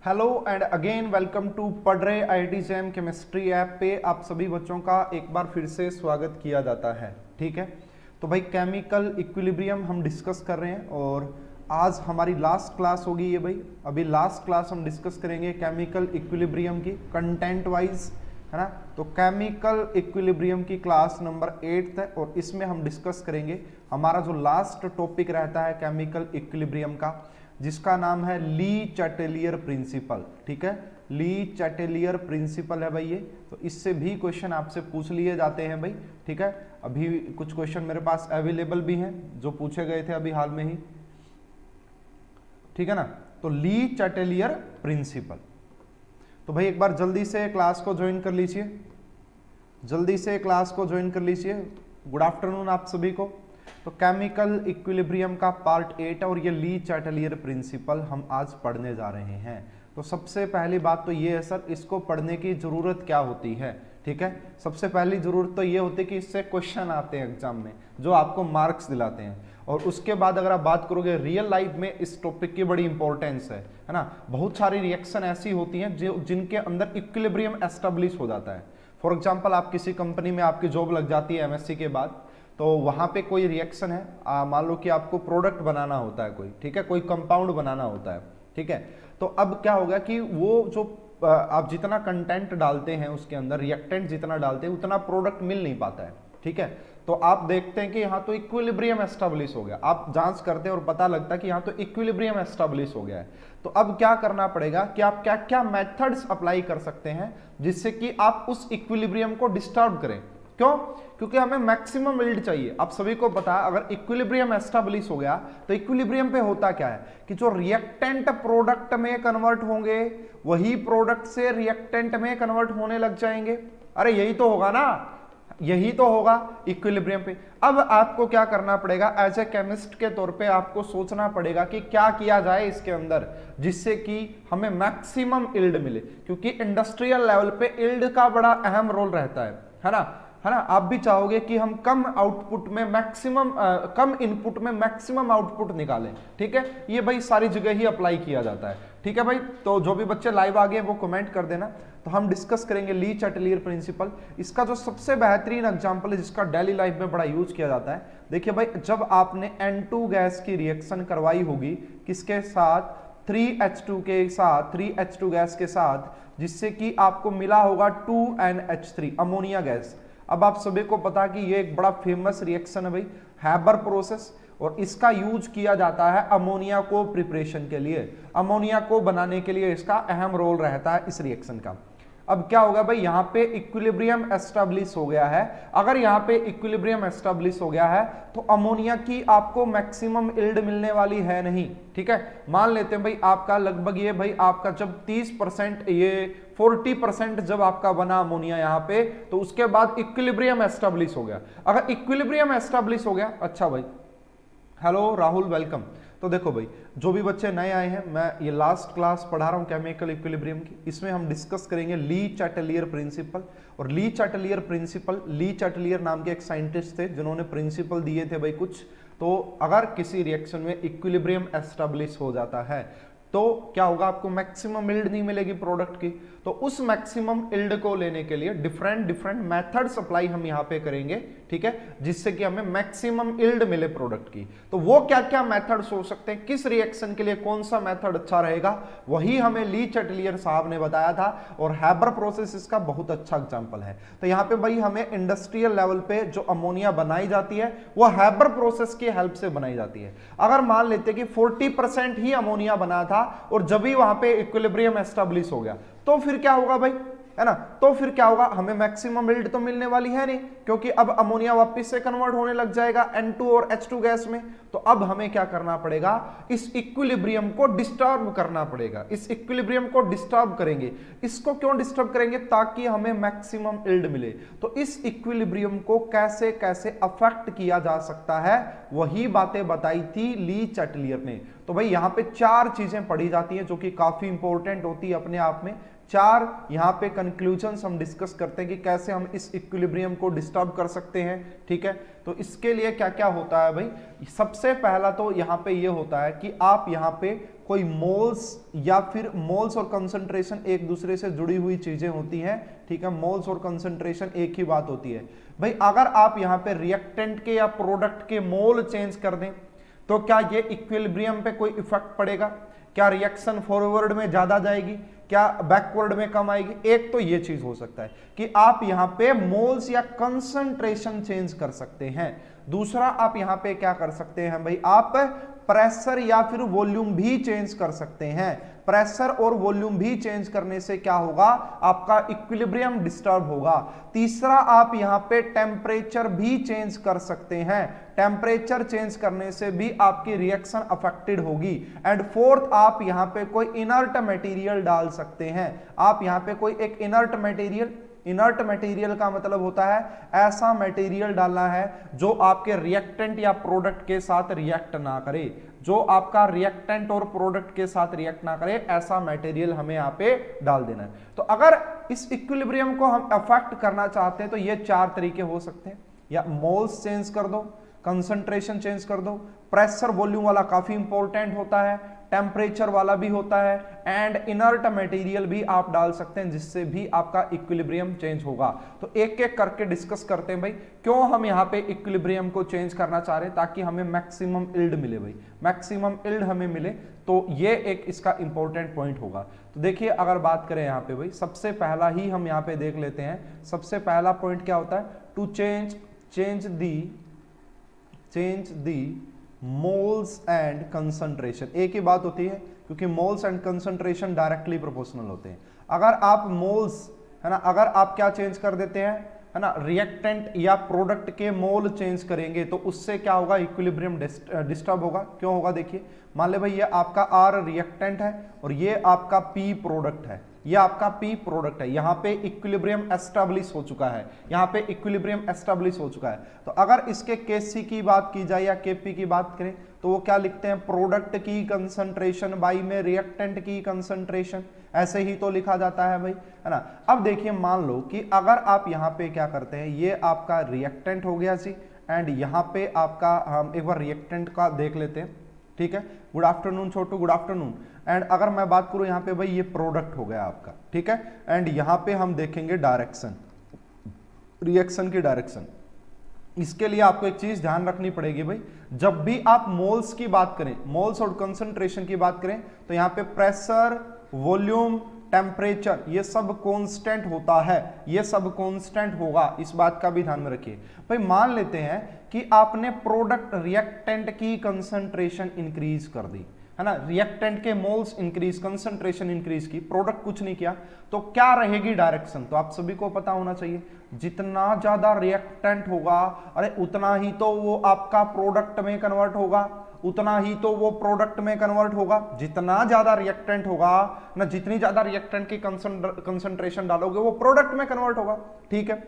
Hello and again welcome to पढ़ रहे IIT jam chemistry app पे आप सभी बच्चों का एक बार फिर से स्वागत किया जाता है। ठीक है, तो भाई केमिकल इक्विलिब्रियम हम डिस्कस कर रहे हैं और आज हमारी लास्ट क्लास होगी ये भाई। अभी लास्ट क्लास हम डिस्कस करेंगे केमिकल इक्विलिब्रियम की कंटेंट वाइज, है ना। तो केमिकल इक्विलिब्रियम की क्लास नंबर 8 है और इसमें हम डिस्कस करेंगे हमारा जो लास्ट टॉपिक रहता है केमिकल इक्विलिब्रियम का, जिसका नाम है ली चैटेलियर प्रिंसिपल। ठीक है, ली चैटेलियर प्रिंसिपल है भाई ये। तो इससे भी क्वेश्चन आपसे पूछ लिए जाते हैं भाई। ठीक है, अभी कुछ क्वेश्चन मेरे पास अवेलेबल भी हैं जो पूछे गए थे अभी हाल में ही। ठीक है ना, तो ली चैटेलियर प्रिंसिपल। तो भाई एक बार जल्दी से क्लास को ज्वाइन कर लीजिए, जल्दी से क्लास को ज्वाइन कर लीजिए। गुड आफ्टरनून आप सभी को। तो केमिकल इक्विलिब्रियम का पार्ट 8 और ये ली चैटेलियर प्रिंसिपल हम आज पढ़ने जा रहे हैं। तो सबसे पहली बात तो ये है सर, इसको पढ़ने की जरूरत क्या होती है। ठीक है, सबसे पहली जरूरत तो ये होती है कि इससे क्वेश्चन आते हैं एग्जाम में जो आपको मार्क्स दिलाते हैं। और उसके बाद अगर आप बात करोगे रियल लाइफ में इस टॉपिक की बड़ी इंपॉर्टेंस है ना। बहुत सारी रिएक्शन ऐसी होती हैं जो जिनके अंदर इक्विलिब्रियम एस्टेब्लिश हो जाता है। फॉर एग्जाम्पल, आप किसी कंपनी में आपकी जॉब लग जाती है एमएससी के बाद, तो वहां पे कोई रिएक्शन है, मान लो कि आपको प्रोडक्ट बनाना होता है कोई, ठीक है, कोई कंपाउंड बनाना होता है। ठीक है, तो अब क्या होगा कि वो जो आप जितना कंटेंट डालते हैं उसके अंदर, रिएक्टेंट जितना डालते हैं उतना प्रोडक्ट मिल नहीं पाता है। ठीक है, तो आप देखते हैं कि यहाँ तो इक्विलिब्रियम एस्टेब्लिश हो गया, आप जांच करते हैं और पता लगता है कि यहाँ तो इक्विलिब्रियम एस्टेब्लिश हो गया है। तो अब क्या करना पड़ेगा कि आप क्या क्या मेथड्स अप्लाई कर सकते हैं जिससे कि आप उस इक्विलिब्रियम को डिस्टर्ब करें। क्यों? क्योंकि हमें मैक्सिमम यील्ड चाहिए। आप सभी को पता है अगर इक्विलिब्रियम एस्टेब्लिश हो गया तो इक्विलिब्रियम पे होता क्या है कि जो रिएक्टेंट प्रोडक्ट में कन्वर्ट होंगे वही प्रोडक्ट से रिएक्टेंट में कन्वर्ट होने लग जाएंगे। अरे यही तो होगा ना, यही तो होगा इक्विलिब्रियम पे। अब आपको क्या करना पड़ेगा, एज ए केमिस्ट के तौर पे आपको सोचना पड़ेगा कि क्या किया जाए इसके अंदर जिससे कि हमें मैक्सिमम यील्ड मिले, क्योंकि इंडस्ट्रियल लेवल पे यील्ड का बड़ा अहम रोल रहता है ना, है ना। आप भी चाहोगे कि हम कम आउटपुट में मैक्सिमम कम इनपुट में मैक्सिमम आउटपुट निकालें। ठीक है, ये भाई सारी जगह ही अप्लाई किया जाता है। ठीक है भाई, तो जो भी बच्चे लाइव आ गए वो कमेंट कर देना। तो हम डिस्कस करेंगे ली चैटेलियर प्रिंसिपल। इसका जो सबसे बेहतरीन एग्जांपल है जिसका डेली लाइफ में बड़ा यूज किया जाता है, देखिए भाई, जब आपने N2 गैस की रिएक्शन करवाई होगी किसके साथ, 3H2 के साथ, 3H2 गैस के साथ, जिससे कि आपको मिला होगा 2NH3 अमोनिया गैस। अब आप सभी को पता कि ये एक बड़ा फेमस रिएक्शन है भाई, हैबर प्रोसेस, और इसका यूज किया जाता है अमोनिया को प्रिपरेशन के लिए, अमोनिया को बनाने के लिए इसका अहम रोल रहता है इस रिएक्शन का। अब क्या होगा भाई, यहां पे इक्विलिब्रियम एस्टेब्लिश हो गया है। अगर यहां पे इक्विलिब्रियम एस्टेब्लिश हो गया है तो अमोनिया की आपको मैक्सिमम यील्ड मिलने वाली है नहीं। ठीक है, मान लेते हैं भाई आपका लगभग ये भाई आपका जब 30% ये 40% जब आपका बना अमोनिया यहाँ पे, तो उसके बाद इक्विलिब्रियम एस्टेब्लिश हो गया। अगर इक्विलिब्रियम एस्टेब्लिश हो गया, अच्छा भाई, हेलो राहुल वेलकम। तो देखो भाई, जो भी बच्चे नए आए हैं, मैं ये लास्ट क्लास पढ़ा रहा हूँ केमिकल इक्विलिब्रियम की। इसमें हम डिस्कस करेंगे ली चैटेलियर प्रिंसिपल। और ली चैटेलियर प्रिंसिपल, ली चैटेलियर नाम के एक साइंटिस्ट थे जिन्होंने प्रिंसिपल दिए थे भाई कुछ। तो अगर किसी रिएक्शन में इक्विलिब्रियम एस्टेब्लिश हो जाता है तो क्या होगा, आपको मैक्सिमम यील्ड नहीं मिलेगी प्रोडक्ट की। तो उस मैक्सिमम यील्ड को लेने के लिए डिफरेंट मेथड्स अप्लाई हम यहाँ पे करेंगे। ठीक है, जिससे कि हमें मैक्सिमम यील्ड मिले प्रोडक्ट की। तो वो क्या क्या मेथड्स हो सकते हैं, किस रिएक्शन के लिए कौन सा मेथड अच्छा रहेगा, वही हमें ली चैटेलियर साहब ने बताया था। और हैबर प्रोसेस इसका बहुत अच्छा एग्जाम्पल है। तो यहाँ पे भाई हमें इंडस्ट्रियल लेवल पे जो अमोनिया बनाई जाती है वो हैबर प्रोसेस की हेल्प से बनाई जाती है। अगर मान लेते कि 40% ही अमोनिया बना था और जब भी वहां पे इक्विलिब्रियम एस्टेब्लिश हो गया, तो फिर क्या होगा भाई, है ना, तो फिर क्या होगा, हमें मैक्सिमम यील्ड तो मिलने वाली है नहीं, क्योंकि अब अमोनिया वापस से कन्वर्ट होने लग जाएगा N2 और H2 गैस में। तो अब हमें क्या करना पड़ेगा, इस इक्विलिब्रियम को डिस्टर्ब करना पड़ेगा। इस इक्विलिब्रियम को डिस्टर्ब करेंगे। इसको क्यों डिस्टर्ब करेंगे, ताकि हमें मैक्सिमम यील्ड मिले। तो इस इक्विलिब्रियम को कैसे कैसे अफेक्ट किया जा सकता है, वही बातें बताई थी ली चैटेलियर ने। तो भाई यहाँ पे 4 चीजें पढ़ी जाती हैं जो कि काफी इंपॉर्टेंट होती है अपने आप में। 4 यहाँ पे कंक्लूजन्स हम डिस्कस करते हैं कि कैसे हम इस इक्विलिब्रियम को डिस्टर्ब कर सकते हैं। ठीक है, तो इसके लिए क्या क्या होता है भाई, सबसे पहला तो यहाँ पे ये होता है कि आप यहाँ पे कोई मोल्स या फिर मोल्स और कंसंट्रेशन एक दूसरे से जुड़ी हुई चीजें होती हैं, ठीक है, मोल्स और कंसंट्रेशन एक ही बात होती है भाई। अगर आप यहां पे रिएक्टेंट के या प्रोडक्ट के मोल चेंज कर दें तो क्या ये इक्विलिब्रियम पे कोई इफेक्ट पड़ेगा? क्या रिएक्शन फॉरवर्ड में ज्यादा जाएगी, क्या बैकवर्ड में कम आएगी? एक तो ये चीज हो सकता है कि आप यहां पे मोल्स या कंसंट्रेशन चेंज कर सकते हैं। दूसरा आप यहां पे क्या कर सकते हैं भाई, आप प्रेशर या फिर वॉल्यूम भी चेंज कर सकते हैं। प्रेशर और वॉल्यूम भी चेंज करने से क्या होगा, आपका इक्विलिब्रियम डिस्टर्ब होगा। तीसरा आप यहां पे टेम्परेचर भी चेंज कर सकते हैं, टेम्परेचर चेंज करने से भी आपकी रिएक्शन अफेक्टेड होगी। एंड फोर्थ, आप यहां पे कोई इनर्ट मटेरियल डाल सकते हैं। आप यहां पे कोई एक इनर्ट मटेरियल का मतलब होता है ऐसा मटेरियल डालना है जो आपके रिएक्टेंट या प्रोडक्ट के साथ रिएक्ट ना करे, जो आपका रिएक्टेंट और प्रोडक्ट के साथ रिएक्ट ना करे, ऐसा मटेरियल हमें यहाँ पे डाल देना है। तो अगर इस इक्विलिब्रियम को हम अफेक्ट करना चाहते हैं तो ये चार तरीके हो सकते हैं, या मोल्स चेंज कर दो, कंसंट्रेशन चेंज कर दो, प्रेशर वॉल्यूम वाला काफी इंपॉर्टेंट होता है, टेम्परेचर वाला भी होता है, एंड इनर्ट मटेरियल भी आप डाल सकते हैं जिससे भी आपका इक्विलिब्रियम चेंज होगा। तो एक एक करके डिस्कस करते हैं भाई, क्यों हम यहाँ पे इक्विलिब्रियम को चेंज करना चाह रहे हैं, ताकि हमें मैक्सिमम यील्ड मिले भाई, मैक्सिमम यील्ड हमें मिले। तो ये एक इसका इंपॉर्टेंट पॉइंट होगा। तो देखिए अगर बात करें यहाँ पे भाई, सबसे पहला ही हम यहाँ पे देख लेते हैं। सबसे पहला पॉइंट क्या होता है, to change the moles and concentration. एक ही बात होती है क्योंकि moles and concentration directly proportional होते हैं। अगर आप मोल्स, है ना, अगर आप क्या चेंज कर देते हैं, है ना, रिएक्टेंट या प्रोडक्ट के मोल चेंज करेंगे तो उससे क्या होगा, इक्विलिब्रियम डिस्टर्ब होगा। क्यों होगा, देखिए मान ले भाई ये आपका R रिएक्टेंट है और ये आपका P प्रोडक्ट है, ये आपका P प्रोडक्ट है। यहाँ पे इक्विलिब्रियम एस्टैब्लिश हो चुका है, यहाँ पे इक्विलिब्रियम एस्टैब्लिश हो चुका है। तो अगर इसके Kc की बात की जाए या Kp की बात करें तो वो क्या लिखते हैं, प्रोडक्ट की कंसंट्रेशन बाई में रिएक्टेंट की कंसंट्रेशन, ऐसे ही तो लिखा जाता है भाई, है ना। अब देखिए मान लो कि अगर आप यहाँ पे क्या करते हैं, ये आपका रिएक्टेंट हो गया जी, एंड यहाँ पे आपका हम एक बार रिएक्टेंट का देख लेते हैं, ठीक है। Good afternoon Chhotu, good afternoon. And अगर मैं बात करूं यहाँ पे भाई, ये प्रोडक्ट हो गया आपका, ठीक है। एंड यहाँ पे हम देखेंगे डायरेक्शन, रिएक्शन की डायरेक्शन। इसके लिए आपको एक चीज ध्यान रखनी पड़ेगी भाई, जब भी आप मोल्स की बात करें, मोल्स और कंसंट्रेशन की बात करें, तो यहाँ पे प्रेशर, वॉल्यूम, टेम्परेचर, ये सब कांस्टेंट होता है, ये सब कांस्टेंट होगा, इस बात का भी ध्यान में रखिए भाई। मान लेते हैं कि आपने प्रोडक्ट रिएक्टेंट की कंसंट्रेशन इंक्रीज कर दी, है ना, रिएक्टेंट के मोल्स इंक्रीज, कंसंट्रेशन इंक्रीज की, प्रोडक्ट कुछ नहीं किया, तो क्या रहेगी डायरेक्शन? तो आप सभी को पता होना चाहिए, जितना ज्यादा रिएक्टेंट होगा, अरे उतना ही तो वो आपका प्रोडक्ट में कन्वर्ट होगा, उतना ही तो वो प्रोडक्ट में कन्वर्ट होगा। जितना ज्यादा रिएक्टेंट होगा ना, जितनी ज्यादा रिएक्टेंट की कंसंट्रेशन डालोगे वो प्रोडक्ट में कन्वर्ट होगा, ठीक है।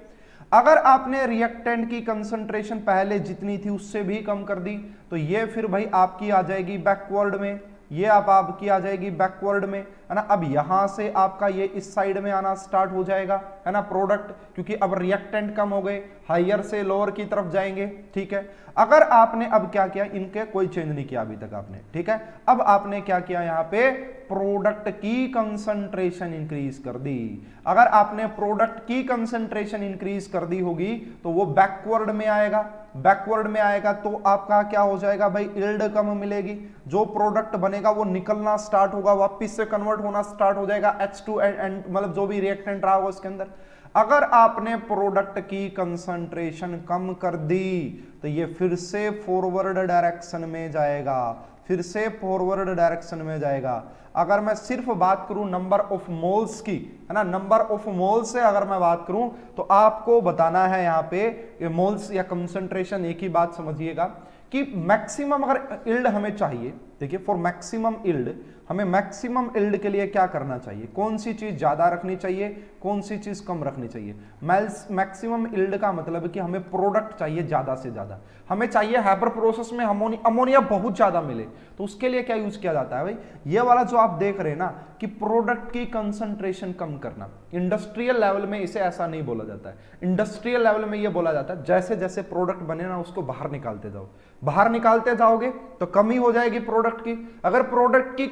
अगर आपने रिएक्टेंट की कंसंट्रेशन पहले जितनी थी उससे भी कम कर दी तो ये फिर भाई आपकी आ जाएगी बैकवर्ड में, ये आपकी आ जाएगी बैकवर्ड में, है ना। अब यहां से आपका ये इस साइड में आना स्टार्ट हो जाएगा, है ना, प्रोडक्ट, क्योंकि अब रिएक्टेंट कम हो गए, हायर से लोअर की तरफ जाएंगे, ठीक है। अगर आपने अब क्या किया, इनके कोई चेंज नहीं किया अभी तक आपने, ठीक है। अब आपने क्या किया, यहाँ पे प्रोडक्ट की कंसंट्रेशन इंक्रीज कर दी। अगर आपने प्रोडक्ट की कंसंट्रेशन इंक्रीज कर दी होगी तो वो बैकवर्ड में आएगा, बैकवर्ड में आएगा तो आपका क्या हो जाएगा भाई, यील्ड कम मिलेगी, जो प्रोडक्ट बनेगा वो निकलना स्टार्ट होगा, वापस से कन्वर्ट होना स्टार्ट हो जाएगा H2 एंड मतलब जो भी रिएक्टेंट रहा होगा उसके अंदर। अगर आपने प्रोडक्ट की कंसंट्रेशन कम कर दी तो ये फिर से फॉरवर्ड डायरेक्शन में जाएगा, फिर से फॉरवर्ड डायरेक्शन में जाएगा। अगर मैं सिर्फ बात करूं नंबर ऑफ मोल्स की, है ना, नंबर ऑफ मोल्स से अगर मैं बात करूं तो आपको बताना है यहाँ पे मोल्स या कंसंट्रेशन, एक ही बात समझिएगा कि मैक्सिमम अगर यील्ड हमें चाहिए, देखिए फॉर मैक्सिमम यील्ड हमें मैक्सिमम यील्ड के लिए क्या करना चाहिए, कौन सी चीज ज्यादा रखनी चाहिए, कौन सी चीज कम रखनी चाहिए। मैक्सिमम यील्ड का मतलब है कि हमें प्रोडक्ट चाहिए ज्यादा से ज्यादा, हमें चाहिए हाइपर प्रोसेस में अमोनिया बहुत ज्यादा मिले, तो उसके लिए क्या यूज किया जाता है भाई, ये वाला जो आप देख रहे हैं ना कि प्रोडक्ट की कंसंट्रेशन कम करना। इंडस्ट्रियल लेवल में इसे ऐसा नहीं बोला जाता है, इंडस्ट्रियल लेवल में यह बोला जाता है जैसे जैसे प्रोडक्ट बने ना उसको बाहर निकालते जाओ, बाहर निकालते जाओगे तो कमी हो जाएगी प्रोडक्ट प्रोडक्ट की। अगर प्रोडक्ट की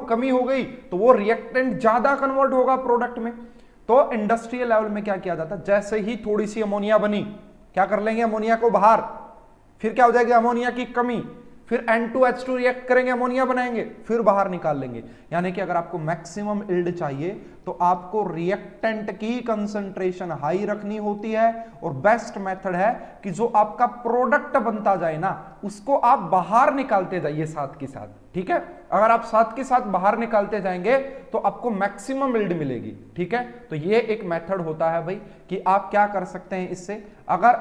कमी हो गई तो वो रिएक्टेंट ज्यादा कन्वर्ट होगा प्रोडक्ट में। तो इंडस्ट्रियल लेवल में क्या किया जाता है, जैसे ही थोड़ी सी अमोनिया बनी, क्या कर लेंगे अमोनिया को बाहर, फिर क्या हो जाएगी अमोनिया की कमी, फिर N2H2 रिएक्ट करेंगे, अमोनिया बनाएंगे, फिर बाहर निकाल लेंगे। यानी कि अगर आपको मैक्सिमम यील्ड चाहिए तो आपको रिएक्टेंट की कंसंट्रेशन हाई रखनी होती है, और बेस्ट मेथड है कि जो आपका प्रोडक्ट बनता जाए ना उसको आप बाहर निकालते जाइए साथ के साथ, ठीक है। अगर आप साथ के साथ बाहर निकालते जाएंगे तो आपको मैक्सिमम यील्ड मिलेगी, ठीक है। तो ये एक मेथड होता है भाई कि आप क्या कर सकते हैं इससे, अगर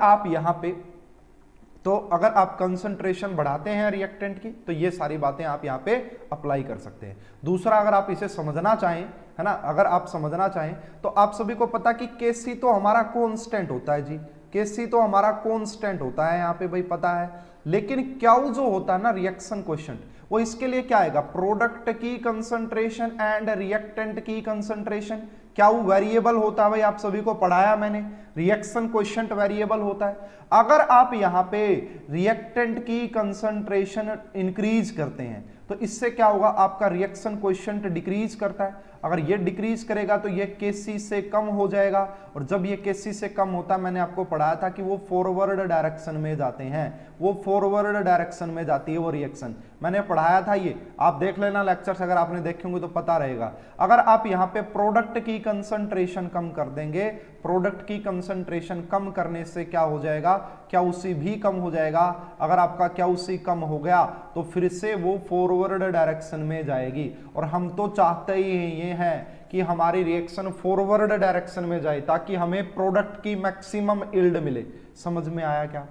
आप कंसंट्रेशन बढ़ाते हैं रिएक्टेंट की तो ये सारी बातें आप यहाँ पे अप्लाई कर सकते हैं। दूसरा, अगर आप इसे समझना चाहें, है ना, अगर आप समझना चाहें तो आप सभी को पता कि Kc तो हमारा कांस्टेंट होता है जी, Kc तो हमारा कांस्टेंट होता है यहाँ पे भाई पता है। लेकिन क्यू जो होता है ना रिएक्शन क्वेश्चन, वो इसके लिए क्या आएगा, प्रोडक्ट की कंसंट्रेशन एंड रिएक्टेंट की कंसंट्रेशन। क्या वो वेरिएबल होता है भाई, आप सभी को पढ़ाया मैंने, रिएक्शन क्वोशिएंट वेरिएबल होता है। अगर आप यहां पे रिएक्टेंट की कंसंट्रेशन इंक्रीज करते हैं तो इससे क्या होगा, आपका रिएक्शन क्वोशिएंट डिक्रीज करता है। अगर ये डिक्रीज करेगा तो ये Kc से कम हो जाएगा, और जब ये Kc से कम होता है, मैंने आपको पढ़ाया था कि वो फॉरवर्ड डायरेक्शन में जाते हैं, वो फॉरवर्ड डायरेक्शन में जाती है वो रिएक्शन, मैंने पढ़ाया था। ये आप देख लेना लेक्चर्स, अगर आपने देखे होंगे तो पता रहेगा। अगर आप यहाँ पे प्रोडक्ट की कंसंट्रेशन कम कर देंगे, प्रोडक्ट की कंसंट्रेशन कम करने से क्या हो जाएगा, Qc भी कम हो जाएगा। अगर आपका Qc कम हो गया तो फिर से वो फॉरवर्ड डायरेक्शन में जाएगी, और हम तो चाहते ही ये है कि हमारी रिएक्शन फॉरवर्ड डायरेक्शन में जाए ताकि हमें प्रोडक्ट की मैक्सिमम यील्ड मिले। समझ में आया क्या,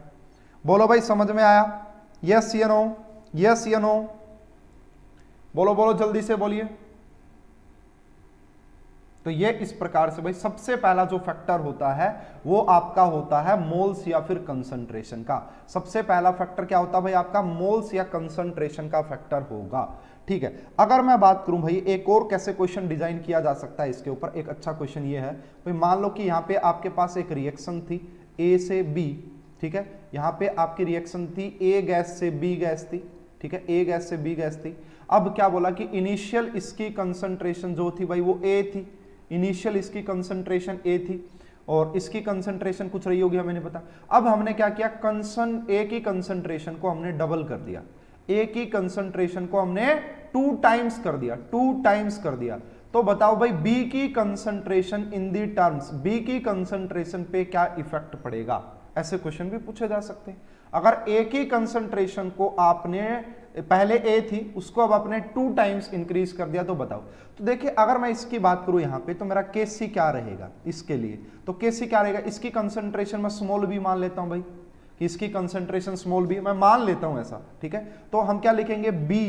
बोलो भाई समझ में आया, यस या नो, यस या नो, बोलो बोलो जल्दी से बोलिए। तो ये इस प्रकार से भाई सबसे पहला जो फैक्टर होता है वो आपका होता है मोल्स या फिर कंसंट्रेशन का। सबसे पहला फैक्टर क्या होता है भाई आपका, मोल्स या कंसंट्रेशन का फैक्टर होगा, ठीक है। अगर मैं बात करूं भाई एक और कैसे क्वेश्चन डिजाइन किया जा सकता है इसके ऊपर, एक अच्छा क्वेश्चन ये है भाई, मान लो कि यहाँ पे आपके पास एक रिएक्शन थी A से B, ठीक है। यहाँ पे आपकी रिएक्शन थी A गैस से B गैस थी, ठीक है, A गैस से B गैस थी। अब क्या बोला कि इनिशियल इसकी कंसंट्रेशन जो थी भाई वो A थी, इनिशियल इसकी कंसंट्रेशन A थी, और इसकी कंसंट्रेशन कुछ रही होगी हमें नहीं पता। अब हमने क्या किया, A की कंसंट्रेशन को हमने डबल कर दिया, A की कंसंट्रेशन को हमने 2 टाइम्स कर दिया, 2 टाइम्स कर दिया। तो बताओ भाई B की concentration in the terms, B की कंसंट्रेशन पे क्या इफेक्ट पड़ेगा, ऐसे क्वेश्चन भी पूछे जा सकते हैं। अगर A की कंसंट्रेशन को आपने पहले A थी उसको अब आपने 2 टाइम्स इंक्रीज कर दिया तो बताओ। तो देखिए अगर मैं इसकी बात करूं यहां पे तो मेरा Kc क्या रहेगा इसके लिए, तो Kc क्या रहेगा, इसकी कंसंट्रेशन मैं स्मॉल b मान लेता हूं भाई, कि इसकी कंसंट्रेशन स्मॉल b मैं मान लेता हूं ऐसा, ठीक है। तो हम क्या लिखेंगे B,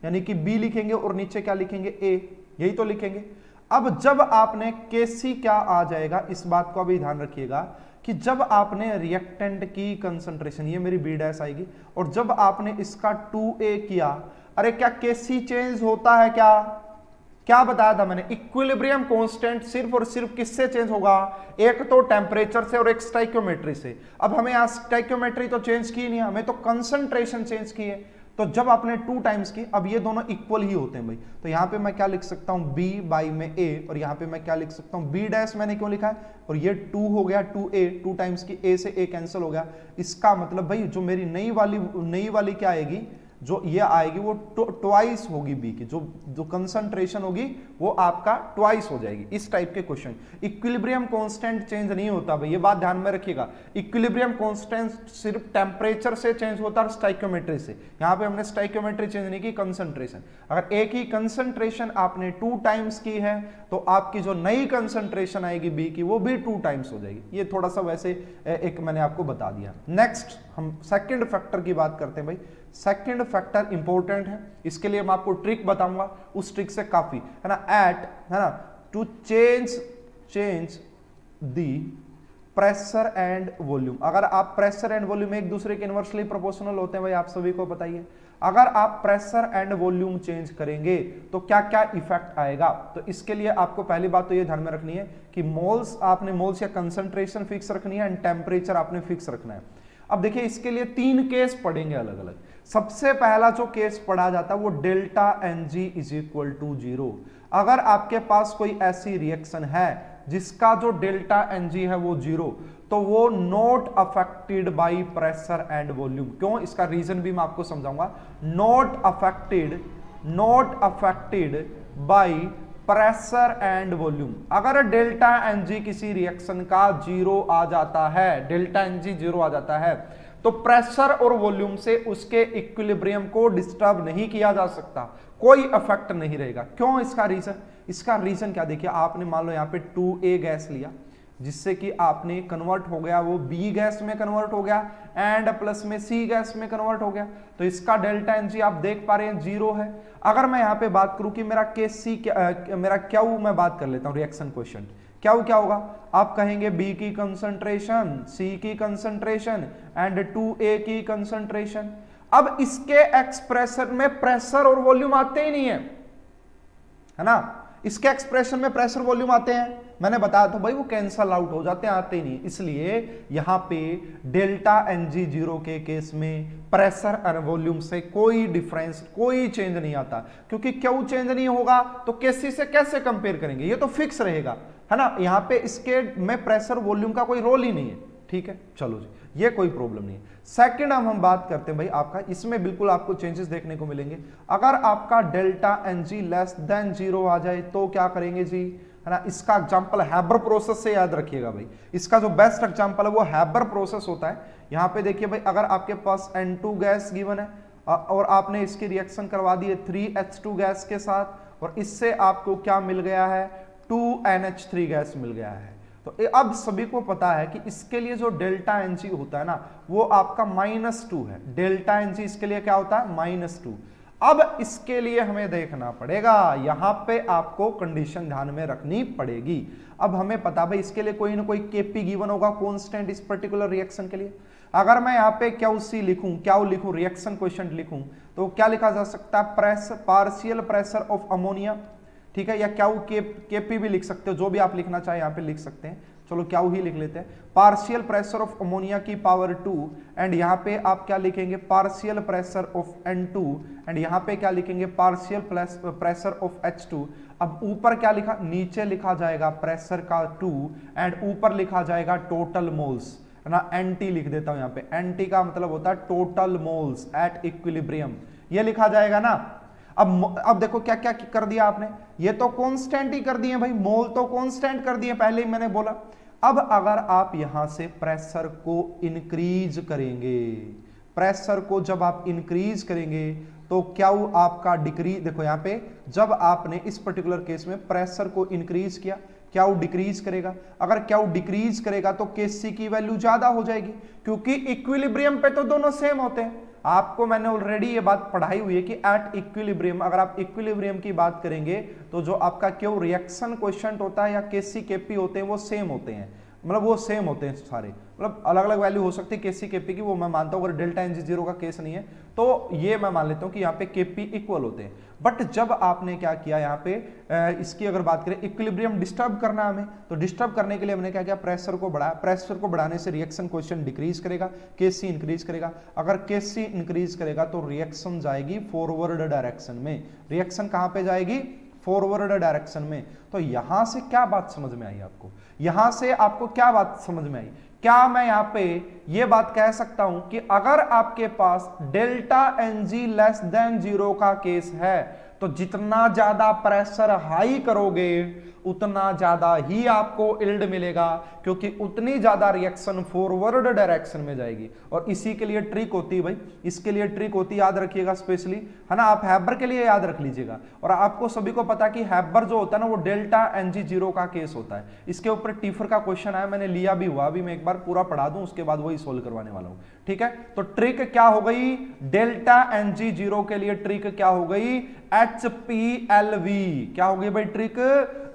यानी कि B लिखेंगे और नीचे क्या लिखेंगे A, यही तो लिखेंगे। अब जब आपने Kc क्या आ जाएगा, इस बात को अभी ध्यान रखिएगा कि जब आपने रिएक्टेंट की कंसंट्रेशन, ये मेरी B डैश आएगी, और जब आपने इसका 2A किया, अरे क्या Kc चेंज होता है क्या बताया था मैंने, इक्विलिब्रियम कांस्टेंट सिर्फ और सिर्फ किससे चेंज होगा, एक तो टेम्परेचर से और एक स्टाइकियोमेट्री से। अब हमें यहाँ स्टाइकियोमेट्री तो चेंज की नहीं, हमें तो कंसंट्रेशन चेंज की है। तो जब आपने 2 टाइम्स की, अब ये दोनों इक्वल ही होते हैं भाई, तो यहाँ पे मैं क्या लिख सकता हूँ B बाई में A, और यहाँ पे मैं क्या लिख सकता हूँ B डैश, मैंने क्यों लिखा है, और ये 2 हो गया 2A, 2 टाइम्स की A से A कैंसिल हो गया। इसका मतलब भाई जो मेरी नई वाली क्या आएगी, जो ये आएगी वो ट्वाइस होगी B की, जो कंसंट्रेशन होगी वो आपका ट्वाइस हो जाएगी। इस टाइप के क्वेश्चन, इक्विलिब्रियम कांस्टेंट चेंज नहीं होता भाई, ये बात ध्यान में रखिएगा। इक्विलिब्रियम कांस्टेंट सिर्फ टेम्परेचर से चेंज होता है, स्टाइकियोमेट्री से। यहाँ पे हमने स्टाइकियोमेट्री चेंज नहीं की, कंसंट्रेशन। अगर A की कंसंट्रेशन आपने 2 टाइम्स की है तो आपकी जो नई कंसंट्रेशन आएगी B की वो भी 2 टाइम्स हो जाएगी। ये थोड़ा सा वैसे एक मैंने आपको बता दिया। नेक्स्ट हम सेकंड फैक्टर की बात करते हैं भाई। सेकंड फैक्टर इंपॉर्टेंट है, इसके लिए मैं आपको ट्रिक बताऊंगा, उस ट्रिक से काफी है ना, है ना, to change the pressure and volume. अगर आप प्रेशर एंड वॉल्यूम एक दूसरे के इनवर्सली प्रोपोर्शनल होते हैं भाई, आप सभी को बताइए। अगर आप प्रेशर एंड वॉल्यूम चेंज करेंगे तो क्या क्या इफेक्ट आएगा, तो इसके लिए आपको पहली बात तो ये ध्यान में रखनी है कि आपने मोल्स या कंसंट्रेशन फिक्स रखनी है एंड टेम्परेचर आपने फिक्स रखना है। अब देखिए इसके लिए 3 केस पढ़ेंगे अलग अलग। सबसे पहला जो केस पढ़ा जाता है वो delta N g is equal to 0। अगर आपके पास कोई ऐसी रिएक्शन है जिसका जो डेल्टा एन जी है वो 0, तो वो not affected by pressure and volume. क्यों, इसका रीजन भी मैं आपको समझाऊंगा। Not affected by pressure and volume. अगर डेल्टा एन जी किसी रिएक्शन का 0 आ जाता है, डेल्टा एन जी 0 आ जाता है, तो प्रेशर और वॉल्यूम से उसके इक्विलिब्रियम को डिस्टर्ब नहीं किया जा सकता, कोई इफेक्ट नहीं रहेगा। क्यों, इसका रीजन क्या, देखिए आपने मान लो यहां पे 2A गैस लिया, जिससे कि आपने कन्वर्ट हो गया, वो B गैस में कन्वर्ट हो गया एंड प्लस में C गैस में कन्वर्ट हो गया, तो इसका डेल्टा एन जी आप देख पा रहे हैं 0 है। अगर मैं यहां पे बात करूं कि मेरा KC मेरा क्यू, मैं बात कर लेता हूं रिएक्शन क्वेश्चन, क्या होगा, आप कहेंगे B की कंसंट्रेशन, C की कंसंट्रेशन एंड 2A की कंसंट्रेशन। अब इसके एक्सप्रेशन में प्रेशर और वॉल्यूम आते ही नहीं है ना, इसके एक्सप्रेशन में प्रेशर वॉल्यूम आते हैं, मैंने बताया था भाई वो कैंसल आउट हो जाते हैं, आते ही नहीं। इसलिए यहां पे डेल्टा एन जी 0 के केस में प्रेशर और वॉल्यूम से कोई डिफरेंस, कोई चेंज नहीं आता, क्योंकि क्यों चेंज नहीं होगा तो केसी से कैसे कंपेयर करेंगे, ये तो फिक्स रहेगा, है ना। यहां पे इसके में प्रेशर वॉल्यूम का कोई रोल ही नहीं है, ठीक है, चलो जी, ये कोई प्रॉब्लम नहीं है। सेकंड हम बात करते हैं भाई आपका, इसमें बिल्कुल आपको चेंजेस देखने को मिलेंगे। अगर आपका delta N G less than 0 आ जाए तो क्या करेंगे जी, है ना। इसका एग्जांपल हैबर प्रोसेस से याद रखिएगा भाई, इसका जो बेस्ट एग्जांपल है वो हैबर प्रोसेस होता है। यहां पे देखिए भाई, अगर आपके पास N2 गैस गिवन है और आपने इसकी रिएक्शन करवा दी है 3H2 गैस के साथ, और इससे आपको क्या मिल गया है, 2NH3 गैस मिल गया है। तो अब सभी को पता है कि इसके लिए जो डेल्टा एन जी होता है ना, वो आपका -2 है। डेल्टा एन जी इसके लिए क्या होता है, -2। अब इसके लिए हमें देखना पड़ेगा, यहां पे आपको कंडीशन ध्यान में रखनी पड़ेगी। अब हमें पता भाई इसके लिए कोई ना कोई केपी गिवन होगा कांस्टेंट इस पर्टिकुलर रिएक्शन के लिए। अगर मैं यहाँ पे क्यू लिखूं रिएक्शन क्वेश्चन लिखूं, तो क्या लिखा जा सकता है, पार्शियल प्रेशर ऑफ अमोनिया, ठीक है, या क्यू केपी भी लिख सकते हो, जो भी आप लिखना चाहे यहाँ पे लिख सकते हैं। चलो क्यू ही लिख लेते हैं, पार्शियल प्रेशर ऑफ अमोनिया की पावर 2, एंड यहाँ पे आप क्या लिखेंगे, partial pressure of N2, and यहाँ पे क्या लिखेंगे, पार्शियल प्रेशर ऑफ H2। अब ऊपर क्या लिखा, नीचे लिखा जाएगा प्रेशर का 2 एंड ऊपर लिखा जाएगा टोटल मोल्स, है ना। NT लिख देता हूं यहाँ पे, NT का मतलब होता है टोटल मोल्स एट इक्विलिब्रियम, ये लिखा जाएगा ना। अब देखो क्या क्या कर दिया आपने, ये तो कांस्टेंट ही कर दिए भाई, मोल तो कांस्टेंट कर दिए, पहले ही मैंने बोला। अब अगर आप यहां से प्रेशर को इंक्रीज करेंगे, प्रेशर को जब आप इंक्रीज करेंगे तो क्या आपका डिक्रीज, देखो यहां पे जब आपने इस पर्टिकुलर केस में प्रेशर को इंक्रीज किया, क्या वो डिक्रीज करेगा, अगर क्या वो डिक्रीज करेगा तो केसी की वैल्यू ज्यादा हो जाएगी, क्योंकि इक्विलिब्रियम पे तो दोनों सेम होते हैं। आपको मैंने ऑलरेडी ये बात पढ़ाई हुई है कि एट इक्विलिब्रियम, अगर आप इक्विलिब्रियम की बात करेंगे तो जो आपका क्यों रिएक्शन क्वेश्चन होता है या केसी केपी होते हैं वो सेम होते हैं, मतलब वो सेम होते हैं सारे, मतलब अलग अलग वैल्यू हो सकती है केसी केपी की, वो मैं मानता हूं। अगर डेल्टा एन जी 0 का केस नहीं है तो ये मैं मान लेता हूं कि यहाँ पे केपी इक्वल होते हैं। बट जब आपने क्या किया यहाँ पे, इसकी अगर बात करें इक्विलिब्रियम डिस्टर्ब करना हमें, तो डिस्टर्ब करने के लिए हमने क्या किया, प्रेशर को बढ़ाया। प्रेशर को बढ़ाने से रिएक्शन क्वेश्चन डिक्रीज करेगा, केसी इंक्रीज करेगा। अगर केसी इंक्रीज करेगा तो रिएक्शन जाएगी फॉरवर्ड डायरेक्शन में। रिएक्शन कहां पे जाएगी, फॉरवर्ड डायरेक्शन में। तो यहां से क्या बात समझ में आई आपको, यहां से आपको क्या बात समझ में आई, क्या मैं यहां पे ये बात कह सकता हूं कि अगर आपके पास delta N G less than 0 का केस है तो जितना ज्यादा प्रेशर हाई करोगे उतना ज्यादा ही आपको इल्ड मिलेगा, क्योंकि उतनी ज्यादा रिएक्शन फॉरवर्ड डायरेक्शन में जाएगी। और इसी के लिए ट्रिक होती है भाई, इसके लिए ट्रिक होती है, याद रखिएगा स्पेशली, है ना। आप हैबर के लिए याद रख लीजिएगा। और आपको सभी को पता कि हैबर जो होता है ना वो डेल्टा एन जी 0 का केस होता है। इसके ऊपर टीफर का क्वेश्चन आया, मैंने लिया भी हुआ, अभी मैं एक बार पूरा पढ़ा दूं, उसके बाद वही सोल्व करवाने वाला हूं, ठीक है। तो ट्रिक क्या हो गई, डेल्टा एन जी 0 के लिए ट्रिक क्या हो गई, HPLV। क्या हो गई भाई ट्रिक,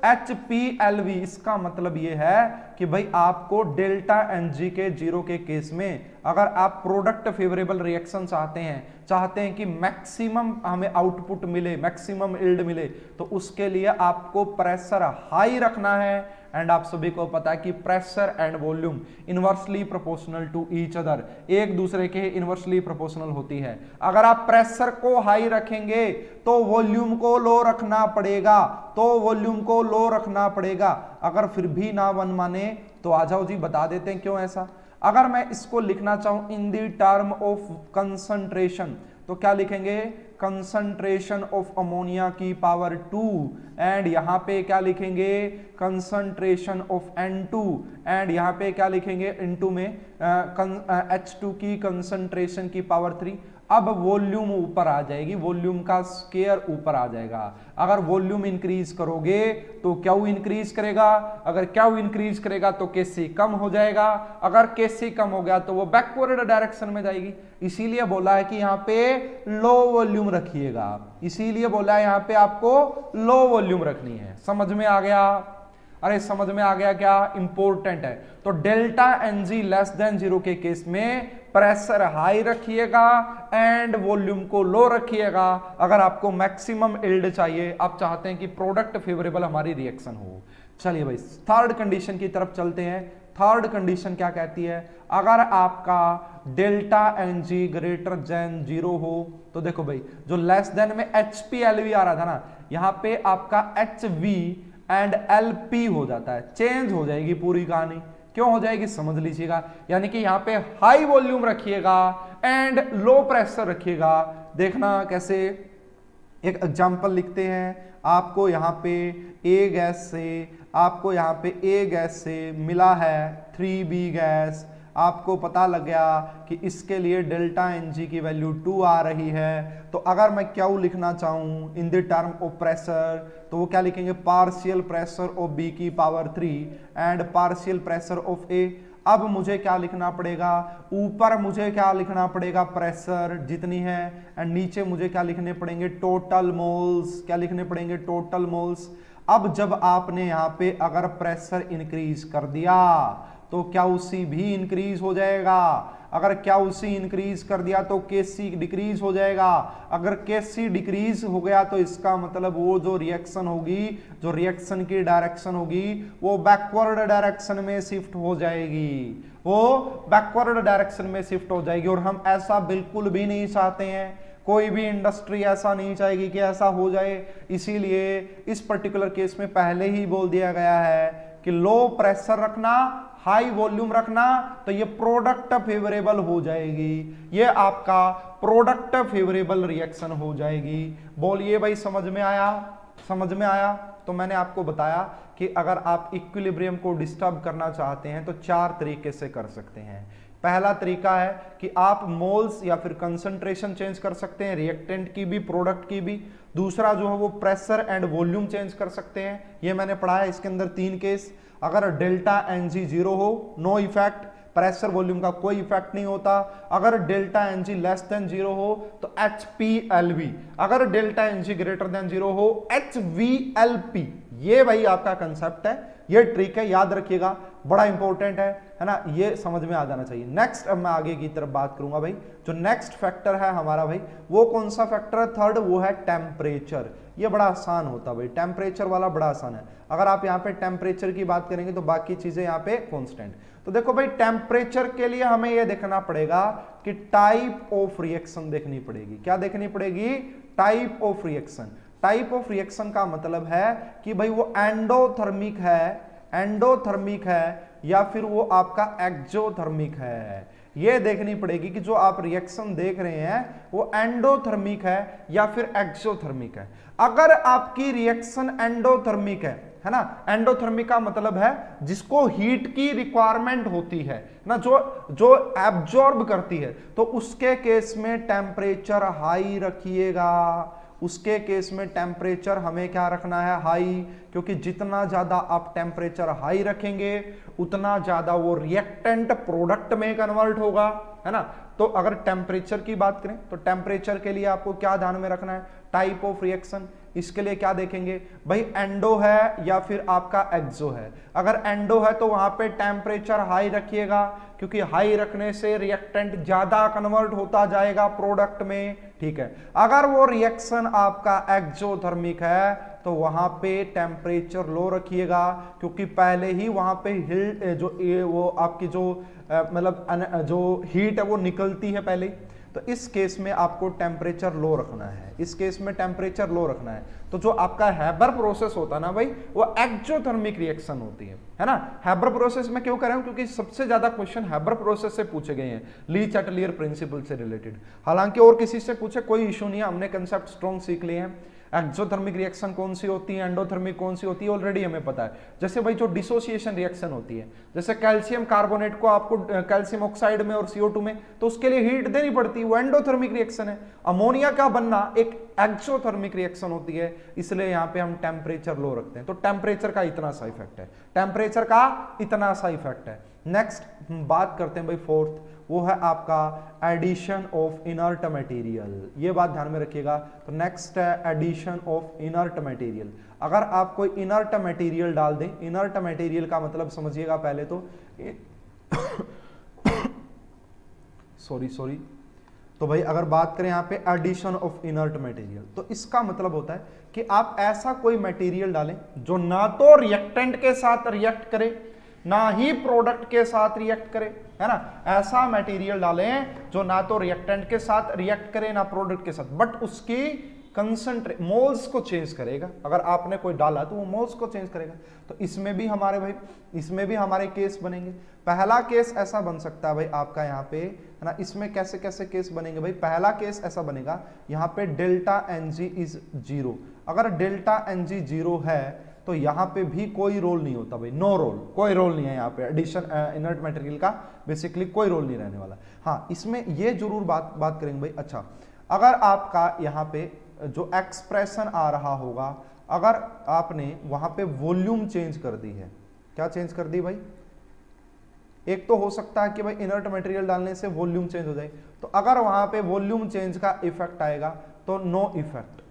HPLV। इसका मतलब यह है कि भाई आपको डेल्टा एन जी के 0 के केस में अगर आप प्रोडक्ट फेवरेबल रिएक्शन चाहते हैं कि मैक्सिमम हमें आउटपुट मिले, मैक्सिमम यील्ड मिले, तो उसके लिए आपको प्रेशर हाई रखना है एंड आप सभी को पता है कि pressure and volume inversely proportional to each other, एक दूसरे के इनवर्सली प्रोपोर्शनल होती है। अगर आप प्रेशर को हाई रखेंगे तो वॉल्यूम को लो रखना पड़ेगा, अगर फिर भी ना मन माने तो आ जाओ जी, बता देते हैं क्यों ऐसा। अगर मैं इसको लिखना चाहूं in the term of concentration तो क्या लिखेंगे, कंसंट्रेशन ऑफ अमोनिया की पावर 2, एंड यहां पे क्या लिखेंगे, कंसंट्रेशन ऑफ N2, एंड यहां पे क्या लिखेंगे, N2 में H2 की कंसंट्रेशन की पावर 3। अब वॉल्यूम ऊपर आ जाएगी, वॉल्यूम का स्केयर ऊपर आ जाएगा। अगर वॉल्यूम इंक्रीज करोगे तो क्यू इंक्रीज करेगा, अगर क्यू इंक्रीज करेगा तो केसी कम हो जाएगा, अगर केसी कम हो गया तो वो बैकवर्ड डायरेक्शन में जाएगी। इसीलिए बोला है कि यहां पे लो वॉल्यूम रखिएगा, इसीलिए बोला है यहां पे आपको लो वॉल्यूम रखनी है। समझ में आ गया? अरे समझ में आ गया क्या? इंपॉर्टेंट है। तो डेल्टा एनजी लेस देन 0 के केस में प्रेशर हाई रखिएगा एंड वॉल्यूम को लो रखिएगा। अगर आपको मैक्सिमम यील्ड चाहिए, आप चाहते हैं कि प्रोडक्ट फेवरेबल हमारी रिएक्शन हो। चलिए भाई थर्ड कंडीशन की तरफ चलते हैं। थर्ड कंडीशन क्या कहती है, अगर आपका delta N g greater than 0 हो तो देखो भाई जो लेस देन में HPLV आ रहा था ना, यहां पे आपका HV एंड LP हो जाता है, चेंज हो जाएगी पूरी कहानी। क्यों हो जाएगी समझ लीजिएगा, यानी कि यहां पे हाई वॉल्यूम रखिएगा एंड लो प्रेशर रखिएगा। देखना कैसे, एक एग्जांपल लिखते हैं। आपको यहां पे ए गैस से मिला है 3B गैस, आपको पता लग गया कि इसके लिए डेल्टा एनजी की वैल्यू 2 आ रही है। तो अगर मैं क्या लिखना चाहूं in the term of pressure तो वो क्या लिखेंगे, पार्शियल प्रेशर ऑफ बी की power 3 and partial pressure of A. अब मुझे क्या लिखना पड़ेगा, ऊपर मुझे क्या लिखना पड़ेगा, प्रेशर जितनी है, एंड नीचे मुझे क्या लिखने पड़ेंगे, टोटल मोल्स। क्या लिखने पड़ेंगे, टोटल मोल्स। अब जब आपने यहां पे अगर प्रेशर इंक्रीज कर दिया तो क्या उसी भी इंक्रीज हो जाएगा, अगर क्या उसी इंक्रीज कर दिया तो केसी डिक्रीज हो जाएगा। अगर केसी डिक्रीज हो गया तो इसका मतलब वो जो रिएक्शन होगी, जो रिएक्शन की डायरेक्शन होगी वो बैकवर्ड डायरेक्शन में शिफ्ट हो जाएगी, वो बैकवर्ड डायरेक्शन में शिफ्ट हो जाएगी। और हम ऐसा बिल्कुल भी नहीं चाहते हैं, कोई भी इंडस्ट्री ऐसा नहीं चाहेगी कि ऐसा हो जाए। इसीलिए इस पर्टिकुलर केस में पहले ही बोल दिया गया है कि लो प्रेशर रखना, हाई वॉल्यूम रखना, तो ये प्रोडक्ट फेवरेबल हो जाएगी, ये आपका प्रोडक्ट फेवरेबल रिएक्शन हो जाएगी। बोलिए भाई समझ में आया? समझ में आया? तो मैंने आपको बताया कि अगर आप इक्विलिब्रियम को डिस्टर्ब करना चाहते हैं तो 4 तरीके से कर सकते हैं। पहला तरीका है कि आप मोल्स या फिर कंसंट्रेशन चेंज कर सकते हैं, रिएक्टेंट की भी प्रोडक्ट की भी। दूसरा जो है वो प्रेशर एंड वॉल्यूम चेंज कर सकते हैं, ये मैंने पढ़ा है। इसके अंदर 3 केस, अगर डेल्टा एनजी 0 हो नो इफेक्ट, प्रेशर वॉल्यूम का कोई इफेक्ट नहीं होता। अगर डेल्टा एनजी लेस देन 0 हो तो HPLV, अगर डेल्टा एनजी ग्रेटर देन 0 हो HVLP। ये भाई आपका कंसेप्ट है, ये ट्रिक है, याद रखिएगा, बड़ा इंपॉर्टेंट है ना, ये समझ में आ जाना चाहिए। नेक्स्ट अब मैं आगे की तरफ बात करूंगा भाई। जो नेक्स्ट फैक्टर है हमारा भाई, वो कौन सा फैक्टर है, थर्ड, वो है टेम्परेचर। ये बड़ा आसान होता है भाई, टेम्परेचर वाला बड़ा आसान है। अगर आप यहाँ पे टेम्परेचर की बात करेंगे तो बाकी चीजें यहाँ पे कॉन्स्टेंट। तो देखो भाई टेम्परेचर के लिए हमें यह देखना पड़ेगा कि टाइप ऑफ रिएक्शन देखनी पड़ेगी। क्या देखनी पड़ेगी? Type of reaction. Type of reaction का मतलब है कि भाई वो एंडोथर्मिक है या फिर वो आपका एक्सोथर्मिक है। ये देखनी पड़ेगी कि जो आप रिएक्शन देख रहे हैं वो एंडोथर्मिक है या फिर एक्सोथर्मिक है। अगर आपकी रिएक्शन एंडोथर्मिक है ना, एंडोथर्मिक का मतलब है जिसको हीट की रिक्वायरमेंट होती है ना, जो एब्जॉर्ब करती है, तो उसके केस में टेम्परेचर हाई रखिएगा। उसके केस में टेम्परेचर हमें क्या रखना है, हाई, क्योंकि जितना ज्यादा आप टेम्परेचर हाई रखेंगे उतना ज्यादा वो रिएक्टेंट प्रोडक्ट में कन्वर्ट होगा, है ना। तो अगर टेम्परेचर की बात करें तो टेम्परेचर के लिए आपको क्या ध्यान में रखना है, टाइप ऑफ रिएक्शन। इसके लिए क्या देखेंगे भाई, एंडो है या फिर आपका एक्सो है। अगर एंडो है तो वहां पे टेम्परेचर हाई रखिएगा, क्योंकि हाई रखने से रिएक्टेंट ज्यादा कन्वर्ट होता जाएगा प्रोडक्ट में, ठीक है। अगर वो रिएक्शन आपका एक्सोथर्मिक है तो वहां पे टेम्परेचर लो रखिएगा, क्योंकि पहले ही वहां पे वो आपकी जो मतलब जो हीट है वो निकलती है पहले। तो इस केस में आपको टेम्परेचर लो रखना है, इस केस में टेम्परेचर लो रखना है। तो जो आपका हैबर प्रोसेस होता है ना भाई, वो एक्सोथर्मिक रिएक्शन होती है ना। हैबर प्रोसेस में क्यों कर रहा हूं, क्योंकि सबसे ज्यादा क्वेश्चन हैबर प्रोसेस से पूछे गए हैं, ली चैटलियर प्रिंसिपल से रिलेटेड। हालांकि और किसी से पूछे कोई इशू नहीं है, हमने कंसेप्ट स्ट्रॉन्ग सीख लिए हैं। एक्सोथर्मिक रिएक्शन कौन सी होती है, एंडोथर्मिक कौन सी होती है, ऑलरेडी हमें पता है। जैसे भाई जो डिसोसिएशन रिएक्शन होती है, जैसे कैल्शियम कार्बोनेट को आपको कैल्शियम ऑक्साइड में और CO2 में, तो उसके लिए हीट देनी पड़ती है, वो एंडोथर्मिक रिएक्शन है। अमोनिया का बनना एक एक्सोथर्मिक रिएक्शन होती है, इसलिए यहां पे हम टेम्परेचर लो रखते हैं। तो टेम्परेचर का इतना सा इफेक्ट है, टेम्परेचर का इतना सा इफेक्ट है। नेक्स्ट बात करते हैं भाई फोर्थ, वो है आपका एडिशन ऑफ इनर्ट मटेरियल। ये बात ध्यान में रखिएगा। तो नेक्स्ट है एडिशन ऑफ इनर्ट मटेरियल। अगर आप कोई इनर्ट मटेरियल डाल दें, इनर्ट मटेरियल का मतलब समझिएगा पहले तो सॉरी तो भाई अगर बात करें यहाँ पे एडिशन ऑफ इनर्ट मटेरियल, तो इसका मतलब होता है कि आप ऐसा कोई मटेरियल डालें जो ना तो रिएक्टेंट के साथ रिएक्ट करे, ना ही प्रोडक्ट के साथ रिएक्ट करे, है ना। ऐसा मटेरियल डालें जो ना तो रिएक्टेंट के साथ रिएक्ट करे, ना प्रोडक्ट के साथ, बट उसकी कंसंट्रेट मोल्स को चेंज करेगा। अगर आपने कोई डाला तो वो मोल्स को चेंज करेगा। तो इसमें भी हमारे भाई, इसमें भी हमारे केस बनेंगे। पहला केस ऐसा बन सकता है भाई आपका यहाँ पे, है ना। इसमें कैसे कैसे केस बनेंगे भाई, पहला केस ऐसा बनेगा यहाँ पे डेल्टा Ng इज 0। अगर डेल्टा Ng 0 है तो यहाँ पे भी कोई रोल नहीं होता भाई, नो रोल, कोई रोल नहीं है यहाँ पे एडिशन इनर्ट मटेरियल का, बेसिकली कोई रोल नहीं रहने वाला। हाँ, इसमें ये जरूर बात करेंगे भाई। अच्छा, अगर आपका यहाँ पे जो एक्सप्रेशन आ रहा होगा, अगर आपने वहां पे वॉल्यूम चेंज कर दी है, क्या चेंज कर दी भाई, एक तो हो सकता है कि भाई इनर्ट मटेरियल डालने से वॉल्यूम चेंज हो जाए, तो अगर वहां पे वॉल्यूम चेंज का इफेक्ट आएगा तो नो इफेक्ट,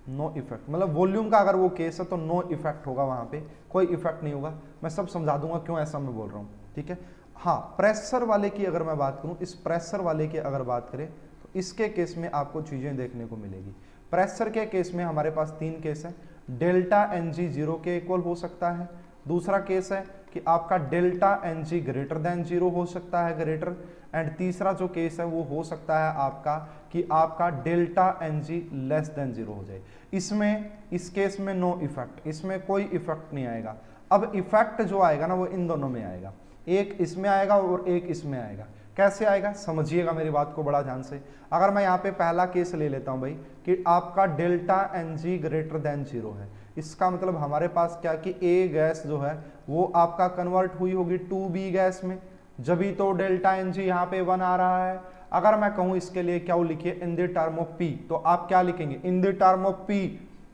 नो इफेक्ट, मतलब वॉल्यूम का अगर वो केस है तो नो इफेक्ट होगा, वहां पे कोई इफेक्ट नहीं होगा। मैं सब समझा दूंगा क्यों ऐसा मैं बोल रहा हूं, ठीक है। हाँ, प्रेशर वाले की अगर मैं बात करूं, इस प्रेशर वाले की अगर बात करें तो इसके केस में आपको चीजें देखने को मिलेगी। प्रेशर के केस में हमारे पास 3 केस है। डेल्टा Ng 0 के इक्वल हो सकता है, दूसरा केस है कि आपका डेल्टा Ng ग्रेटर देन 0 हो सकता है, ग्रेटर, एंड तीसरा जो केस है वो हो सकता है आपका कि आपका डेल्टा Ng लेस देन 0 हो जाए। इसमें, इस केस में नो इफेक्ट, इसमें कोई इफेक्ट नहीं आएगा। अब इफेक्ट जो आएगा ना वो इन दोनों में आएगा, एक इसमें आएगा और एक इसमें आएगा। कैसे आएगा समझिएगा मेरी बात को बड़ा ध्यान से। अगर मैं यहाँ पे पहला केस ले लेता हूं भाई कि आपका डेल्टा Ng ग्रेटर देन 0 है, इसका मतलब हमारे पास क्या कि A गैस जो है वो आपका कन्वर्ट हुई होगी 2B गैस में, जभी तो डेल्टा Ng यहाँ पे 1 आ रहा है। अगर मैं कहूँ इसके लिए क्या लिखिए इन द टर्म ऑफ P, तो आप क्या लिखेंगे इन द टर्म ऑफ P,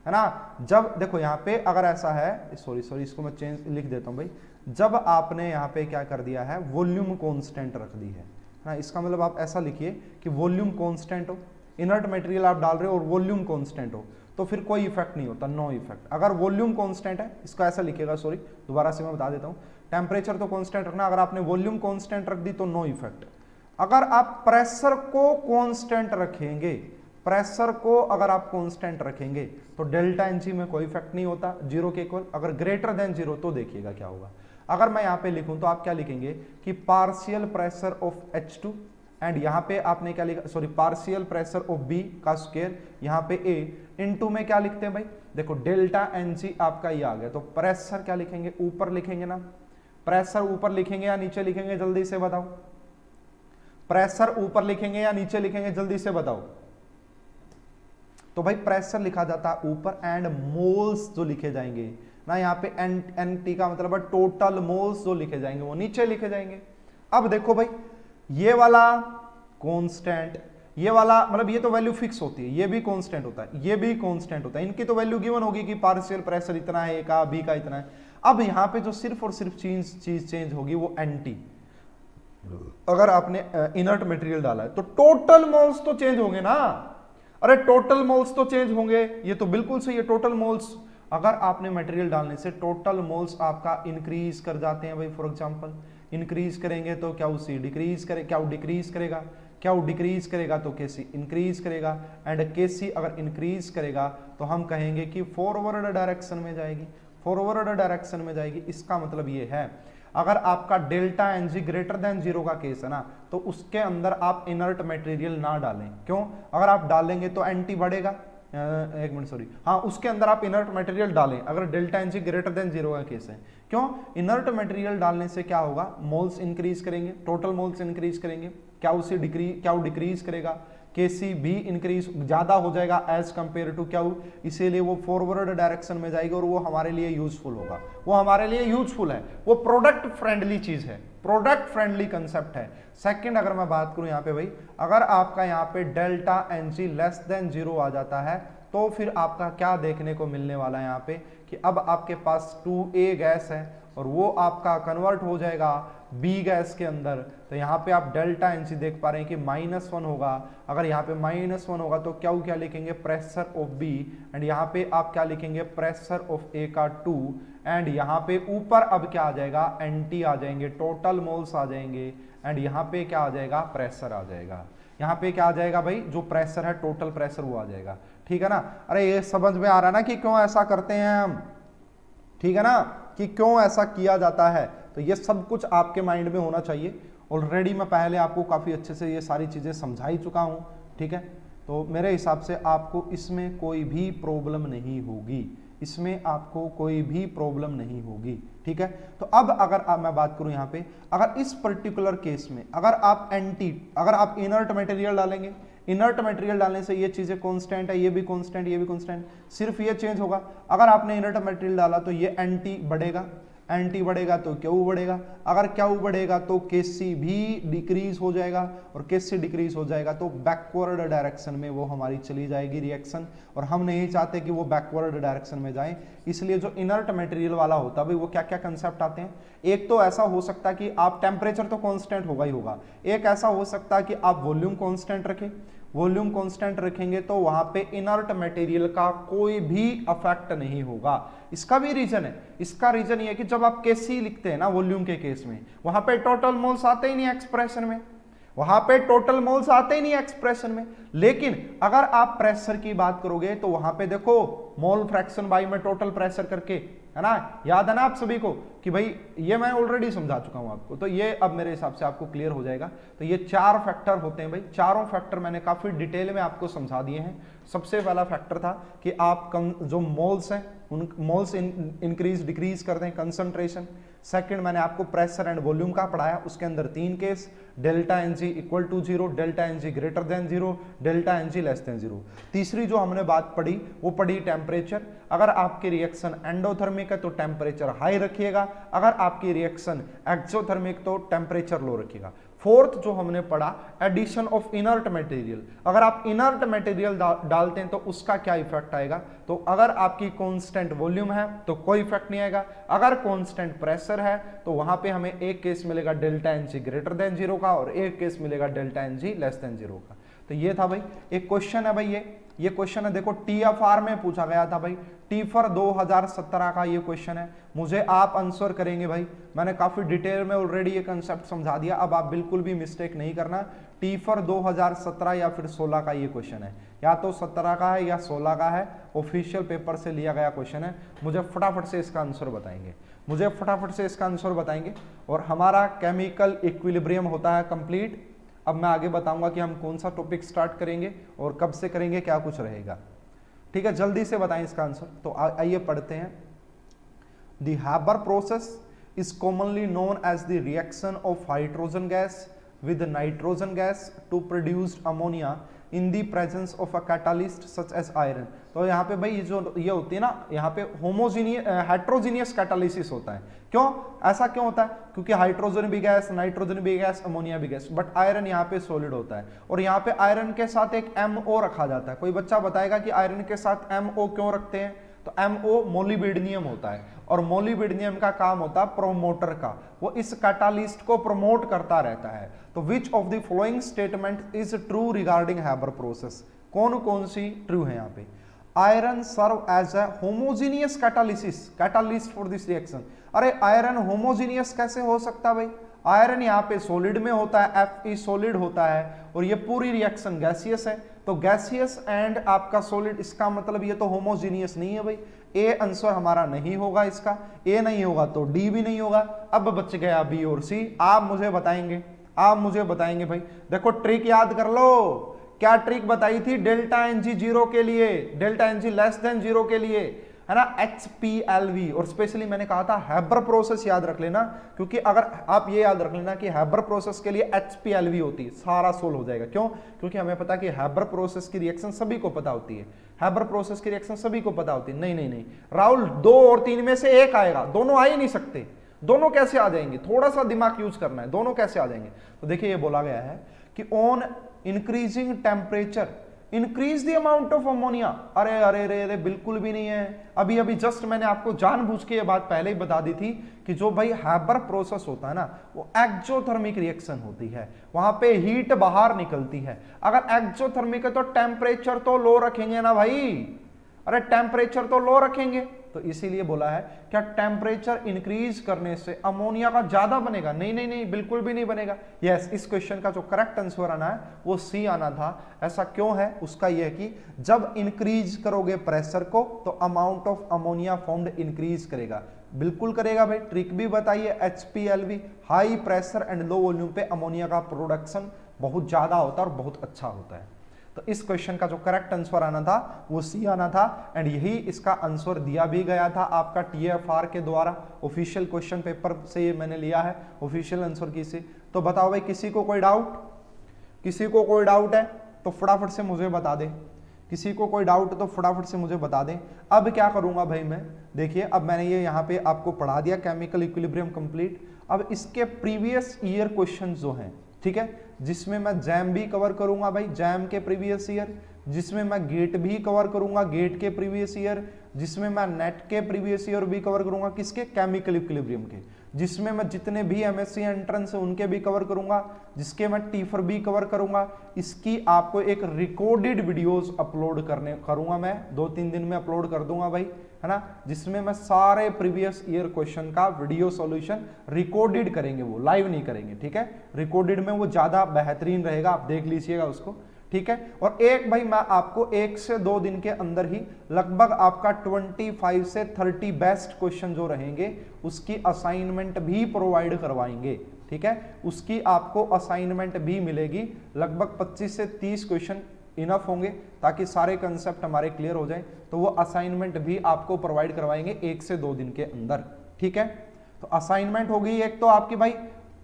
है ना। जब देखो यहाँ पे अगर ऐसा है, सॉरी इसको मैं चेंज लिख देता हूँ भाई, जब आपने यहाँ पे क्या कर दिया है वॉल्यूम कांस्टेंट रख दी है ना, इसका मतलब आप ऐसा लिखिए कि वॉल्यूम कांस्टेंट हो, इनर्ट मटेरियल आप डाल रहे हो और वॉल्यूम कांस्टेंट हो, तो फिर कोई इफेक्ट नहीं होता, नो इफेक्ट। अगर वॉल्यूम कांस्टेंट है, इसका ऐसा लिखिएगा, सॉरी दोबारा से मैं बता देता हूँ, टेम्परेचर तो कांस्टेंट रखना, अगर आपने वॉल्यूम कांस्टेंट रख दी तो नो इफेक्ट। अगर आप प्रेशर को कांस्टेंट रखेंगे, प्रेशर को अगर आप कांस्टेंट रखेंगे तो डेल्टा Ng में कोई इफेक्ट नहीं होता, 0 के इक्वल। अगर ग्रेटर देन 0 तो देखिएगा क्या होगा। अगर मैं यहाँ पे लिखूं तो आप क्या लिखेंगे कि partial pressure of H2 and यहाँ पे आपने क्या लिखा, sorry partial pressure of B का स्क्वायर, यहाँ पे A इनटू में क्या लिखते हैं भाई, देखो डेल्टा Ng आपका ये आ गया, तो प्रेशर क्या लिखेंगे, ऊपर लिखेंगे ना, प्रेशर ऊपर लिखेंगे या नीचे लिखेंगे, जल्दी से बताओ, प्रेशर ऊपर लिखेंगे या नीचे लिखेंगे, जल्दी से बताओ। तो भाई प्रेशर लिखा जाता है ऊपर एंड मोल्स जो लिखे जाएंगे ना, यहाँ पे NT का मतलब है टोटल मोल्स जो लिखे जाएंगे वो नीचे लिखे जाएंगे। अब देखो भाई ये वाला कांस्टेंट, ये वाला मतलब ये तो वैल्यू फिक्स होती है, ये भी कांस्टेंट होता है, ये भी कांस्टेंट होता है, इनकी तो वैल्यू गिवन होगी कि पार्शियल प्रेशर इतना है, A का B का इतना है। अब यहाँ पे जो सिर्फ और सिर्फ चीज चेंज होगी वो NT, अगर आपने इनर्ट मटेरियल डाला है तो टोटल मोल्स तो चेंज होंगे ना। अरे टोटल मोल्स तो चेंज होंगे, ये तो बिल्कुल सही है, टोटल मोल्स अगर आपने मटेरियल डालने से टोटल मोल्स आपका इंक्रीज कर जाते हैं भाई। फॉर एग्जांपल इंक्रीज करेंगे तो क्या सी डिक्रीज करे, क्या डिक्रीज करेगा, क्या डिक्रीज करेगा तो के सी इंक्रीज करेगा, एंड के सी अगर इंक्रीज करेगा तो हम कहेंगे कि फॉरवर्ड डायरेक्शन में जाएगी, फॉरवर्ड डायरेक्शन में जाएगी। इसका मतलब ये है अगर आपका delta N g greater than 0 का केस है ना, तो उसके अंदर आप इनर्ट मटेरियल ना डालें। क्यों? अगर आप डालेंगे तो एंटी बढ़ेगा, एक मिनट सॉरी, हाँ उसके अंदर आप इनर्ट मटेरियल डालें अगर delta N g greater than 0 का केस है। क्यों? इनर्ट मटेरियल डालने से क्या होगा, मोल्स इंक्रीज करेंगे, टोटल मोल्स इंक्रीज करेंगे, क्या उसे डिक्रीज करेगा, केसी भी इंक्रीज ज्यादा हो जाएगा एज कंपेयर टू क्या, इसीलिए वो फॉरवर्ड डायरेक्शन में जाएगी और वो हमारे लिए यूजफुल होगा, वो हमारे लिए यूजफुल है, वो प्रोडक्ट फ्रेंडली चीज है, प्रोडक्ट फ्रेंडली कंसेप्ट है। सेकंड अगर मैं बात करूं यहाँ पे भाई, अगर आपका यहाँ पे delta N G less than 0 आ जाता है तो फिर आपका क्या देखने को मिलने वाला है यहाँ पे कि अब आपके पास 2A गैस है और वो आपका कन्वर्ट हो जाएगा B गैस के अंदर। तो यहाँ पे आप डेल्टा एन जी देख पा रहे हैं कि -1 होगा। अगर यहाँ पे -1 होगा तो क्या लिखेंगे, प्रेशर ऑफ B, एंड यहाँ पे आप क्या लिखेंगे, प्रेशर ऑफ A का 2, एंड यहाँ पे ऊपर अब क्या आ जाएगा, एंटी आ जाएंगे, टोटल मोल्स आ जाएंगे, एंड यहाँ पे क्या आ जाएगा, प्रेशर आ जाएगा। यहाँ पे क्या आ जाएगा भाई, जो प्रेशर है टोटल प्रेशर वो आ जाएगा। ठीक है ना? अरे ये समझ में आ रहा है ना कि क्यों ऐसा करते हैं हम, ठीक है ना, कि क्यों ऐसा किया जाता है। तो ये सब कुछ आपके माइंड में होना चाहिए। ऑलरेडी मैं पहले आपको काफी अच्छे से ये सारी चीजें समझा ही चुका हूं, ठीक है। तो मेरे हिसाब से आपको इसमें कोई भी प्रॉब्लम नहीं होगी, इसमें आपको कोई भी प्रॉब्लम नहीं होगी, ठीक है। तो अब अगर मैं बात करूं यहाँ पे, अगर इस पर्टिकुलर केस में अगर आप इनर्ट मटेरियल डालेंगे, इनर्ट मटेरियल डालने से ये चीजें कांस्टेंट है, ये भी कांस्टेंट, ये भी कांस्टेंट, सिर्फ ये चेंज होगा। अगर आपने इनर्ट मटेरियल डाला तो ये एंटी बढ़ेगा, एंटी बढ़ेगा तो क्यू बढ़ेगा, अगर क्यू बढ़ेगा तो केसी भी डिक्रीज हो जाएगा, और केसी डिक्रीज हो जाएगा तो बैकवर्ड डायरेक्शन में वो हमारी चली जाएगी रिएक्शन, और हम नहीं चाहते कि वो बैकवर्ड डायरेक्शन में जाए। इसलिए जो इनर्ट मटेरियल वाला होता है भाई, वो क्या क्या कंसेप्ट आते हैं। एक तो ऐसा हो सकता है कि आप टेम्परेचर तो कांस्टेंट होगा ही होगा, एक ऐसा हो सकता है कि आप वॉल्यूम कांस्टेंट रखें, वॉल्यूम कांस्टेंट रखेंगे तो वहां पे इनर्ट मटेरियल का कोई भी अफेक्ट नहीं होगा। इसका भी रीजन है, इसका रीजन ये है कि जब आप केसी लिखते हैं ना वॉल्यूम के केस में, वहां पे टोटल मोल्स आते ही नहीं एक्सप्रेशन में, वहां पे टोटल मोल्स आते ही नहीं एक्सप्रेशन में। लेकिन अगर आप प्रेशर की बात करोगे तो वहां पे देखो मोल फ्रैक्शन बाई में टोटल प्रेशर करके, है ना, याद है ना आप सभी को कि भाई ये मैं ऑलरेडी समझा चुका हूं आपको, तो ये अब मेरे हिसाब से आपको क्लियर हो जाएगा। तो ये 4 फैक्टर होते हैं भाई, चारों फैक्टर मैंने काफी डिटेल में आपको समझा दिए हैं। सबसे पहला फैक्टर था कि आप जो मोल्स हैं उन मोल्स इंक्रीज डिक्रीज करते हैं, कंसंट्रेशन। सेकंड मैंने आपको प्रेशर एंड वॉल्यूम का पढ़ाया, उसके अंदर 3 case, delta N g equal to 0, delta N g greater than 0, delta N G less than 0। तीसरी जो हमने बात पढ़ी वो पढ़ी टेम्परेचर। अगर आपकी रिएक्शन एंडोथर्मिक है तो टेम्परेचर हाई रखिएगा, अगर आपकी रिएक्शन एक्सोथर्मिक तो टेम्परेचर लो रखिएगा। फोर्थ जो हमने पढ़ा एडिशन ऑफ इनर्ट मटेरियल, अगर आप इनर्ट मटेरियल डालते हैं तो उसका क्या इफेक्ट आएगा। तो अगर आपकी कांस्टेंट वॉल्यूम है तो कोई इफेक्ट नहीं आएगा, अगर कांस्टेंट प्रेशर है तो वहां पे हमें एक केस मिलेगा delta N g greater than 0 का, और एक केस मिलेगा delta N G less than 0 का। तो ये था भाई एक क्वेश्चन है भाई, ये क्वेश्चन है, देखो TFR में पूछा गया था भाई, TFR 2017 का ये क्वेश्चन है। मुझे आप आंसर करेंगे भाई, मैंने काफी डिटेल में ऑलरेडी ये कंसेप्ट समझा दिया, अब आप बिल्कुल भी मिस्टेक नहीं करना। TFR 2017 या फिर 16 का ये क्वेश्चन है, या तो 17 का है या 16 का है, ऑफिशियल पेपर से लिया गया क्वेश्चन है। मुझे फटाफट से इसका आंसर बताएंगे, मुझे फटाफट से इसका आंसर बताएंगे। और हमारा केमिकल इक्विलिब्रियम होता है कंप्लीट। अब मैं आगे बताऊंगा कि हम कौन सा टॉपिक स्टार्ट करेंगे और कब से करेंगे, क्या कुछ रहेगा, ठीक है। जल्दी से बताएं इसका आंसर। तो आइए पढ़ते हैं। The Haber process is commonly known as the reaction of hydrogen gas with nitrogen gas to produced ammonia in the presence of a catalyst such as iron. तो यहाँ पे भाई ये होती है ना, यहाँ पे हेट्रोजीनियस कैटालिसिस होता है। क्यों ऐसा क्यों होता है? क्योंकि हाइड्रोजन भी गैस, नाइट्रोजन भी गैस, अमोनिया भी गैस, बट आयरन यहाँ पे सॉलिड होता है। और यहाँ पे आयरन के साथ एक MO रखा जाता है। कोई बच्चा बताएगा कि आयरन के साथ MO क्यों रखते हैं? तो MO मोलिबिडेनियम होता है, और मोलिबिडेनियम का काम होता है प्रोमोटर का, वो इस कैटालिस्ट को प्रमोट करता रहता है। तो which of the following statement is true regarding Haber process? कौन कौन सी ट्रू है यहाँ पे? Iron serve as a homogeneous catalyst for this reaction. अरे आयरन होमोजीनियस कैसे हो सकता भाई? आयरन यहाँ पे सॉलिड में होता है, Fe सॉलिड होता है, और ये पूरी रिएक्शन गैसियस है, तो गैसियस एंड आपका सॉलिड, इसका मतलब ये तो होमोजीनियस नहीं है भाई। ए आंसर हमारा नहीं होगा, इसका ए नहीं होगा तो डी भी नहीं होगा। अब बच गया बी और सी। आप मुझे बताएंगे भाई। देखो ट्रिक याद कर लो, क्या ट्रिक बताई थी? डेल्टा एनजी जीरो के लिए, delta n g less than zero के लिए, है ना, HPLV। और स्पेशली मैंने कहा था हैबर प्रोसेस याद रख लेना, क्योंकि अगर आप ये याद रख लेना कि हैबर प्रोसेस के लिए HPLV होती है, सारा सोल्व हो जाएगा। क्यों? क्योंकि हमें पता कि हैबर प्रोसेस की रिएक्शन सभी को पता होती है, हैबर प्रोसेस की रिएक्शन सभी को पता होती है। नहीं राहुल, 2 और 3 में से एक आएगा, दोनों आ ही नहीं सकते। दोनों कैसे आ जाएंगे? थोड़ा सा दिमाग यूज करना है, दोनों कैसे आ जाएंगे? तो देखिए ये बोला गया है कि on increasing temperature increase the amount of ammonia. अरे अरे अरे अरे बिल्कुल भी नहीं है। अभी जस्ट मैंने आपको जानबूझ के ये बात पहले ही बता दी थी कि जो भाई हैबर प्रोसेस होता है ना, वो एक्सोथर्मिक रिएक्शन होती है, वहां पे हीट बाहर निकलती है। अगर एक्सोथर्मिक है तो टेम्परेचर तो लो रखेंगे ना भाई, अरे टेम्परेचर तो लो रखेंगे। तो इसीलिए बोला है क्या टेम्परेचर इंक्रीज करने से अमोनिया का ज्यादा बनेगा? नहीं, बिल्कुल भी नहीं बनेगा। यस, इस क्वेश्चन का जो करेक्ट आंसर आना है वो सी आना था। ऐसा क्यों है? उसका यह है कि जब इंक्रीज करोगे प्रेशर को तो amount of ammonia formed increase करेगा। बिल्कुल करेगा भाई, ट्रिक भी बताइए। HPLV, high pressure and low volume पे अमोनिया का प्रोडक्शन बहुत ज्यादा होता है और बहुत अच्छा होता है। तो इस क्वेश्चन का जो करेक्ट आंसर आना था वो सी आना था, एंड यही इसका आंसर दिया भी गया था आपका TFR के द्वारा। ऑफिशियल क्वेश्चन पेपर से ये मैंने लिया है, ऑफिशियल आंसर की से। तो बताओ भाई, किसी को कोई डाउट? किसी को कोई डाउट है तो फटाफट से मुझे बता दे। किसी को कोई डाउट तो फटाफट से मुझे बता दें। अब क्या करूंगा भाई मैं, देखिए अब मैंने ये यहाँ पे आपको पढ़ा दिया केमिकल इक्विलिब्रियम कंप्लीट। अब इसके प्रीवियस ईयर क्वेश्चन जो हैं, ठीक है, जिसमें मैं जैम भी कवर करूंगा भाई, जैम के प्रीवियस ईयर, जिसमें मैं गेट भी कवर करूंगा, गेट के प्रीवियस ईयर, जिसमें मैं नेट के प्रीवियस ईयर भी कवर करूंगा, किसके? केमिकल इक्विलिब्रियम के, जिसमें मैं जितने भी MSc एंट्रेंस है उनके भी कवर करूंगा, जिसके मैं टीफर भी कवर करूंगा। इसकी आपको एक रिकॉर्डेड वीडियोस अपलोड करूंगा मैं, 2-3 दिन में अपलोड कर दूंगा भाई, है ना, जिसमें मैं सारे प्रीवियस ईयर क्वेश्चन का वीडियो सॉल्यूशन रिकॉर्डेड करेंगे, वो लाइव नहीं करेंगे, ठीक है। रिकॉर्डेड में वो ज्यादा बेहतरीन रहेगा, आप देख लीजिएगा उसको, ठीक है। और एक भाई मैं आपको 1 से 2 दिन के अंदर ही लगभग आपका 25 से 30 बेस्ट क्वेश्चन जो रहेंगे उसकी असाइनमेंट भी प्रोवाइड करवाएंगे, ठीक है। उसकी आपको असाइनमेंट भी मिलेगी, लगभग 25 से 30 क्वेश्चन इनफ होंगे ताकि सारे कंसेप्ट हमारे क्लियर हो जाएं। तो वो असाइनमेंट भी आपको प्रोवाइड करवाएंगे 1 से 2 दिन के अंदर, ठीक है। तो असाइनमेंट होगी एक तो आपकी भाई,